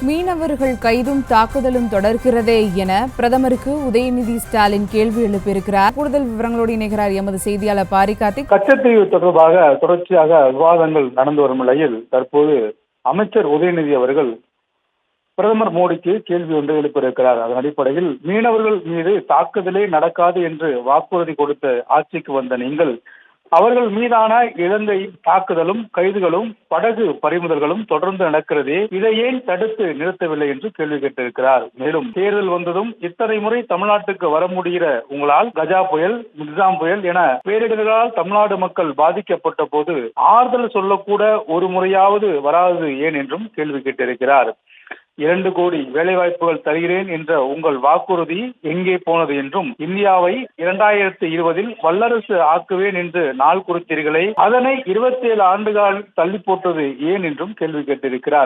மீனவர்கள் கைதும் தாக்குதலும் தொடர்கிறதே என பிரதமருக்கு உதயநிதி ஸ்டாலின் கேள்வி எழுப்பியிருக்கிறார். கூடுதல் விவரங்களோடு இணைகிறார் எமது செய்தியாளர் பாரிகார்த்திக். கச்சத்தீவு தொடர்பாக தொடர்ச்சியாக விவாதங்கள் நடந்து வரும் நிலையில் தற்போது அமைச்சர் உதயநிதி அவர்கள் பிரதமர் மோடிக்கு கேள்வி ஒன்று எழுப்பியிருக்கிறார். அதன் அடிப்படையில் மீனவர்கள் மீது தாக்குதலே நடக்காது என்று வாக்குறுதி கொடுத்த ஆட்சிக்கு வந்த நீங்கள் அவர்கள் மீதான இலங்கை தாக்குதலும் கைதுகளும் படகு பறிமுதல்களும் தொடர்ந்து நடக்கிறதே, இதை ஏன் தடுத்து நிறுத்தவில்லை என்று கேள்வி கேட்டிருக்கிறார். மேலும் தேர்தல் வந்ததும் இத்தனை முறை தமிழ்நாட்டுக்கு வர முடிகிற உங்களால் கஜா புயல், நிசாம் புயல் என பேரிடர்களால் தமிழ்நாடு மக்கள் பாதிக்கப்பட்ட போது ஆறுதல் சொல்லக்கூட ஒரு முறையாவது வராது ஏன் என்றும் கேள்வி கேட்டிருக்கிறார். 2 கோடி வேலைவாய்ப்புகள் தருகிறேன் என்ற உங்கள் வாக்குறுதி எங்கே போனது என்றும், இந்தியாவை 2020 வல்லரசு ஆக்குவேன் என்று நாள் குறித்தீர்களே, அதனை 27 ஆண்டுகள் தள்ளி போட்டது ஏன் என்றும் கேள்வி கேட்டிருக்கிறார்.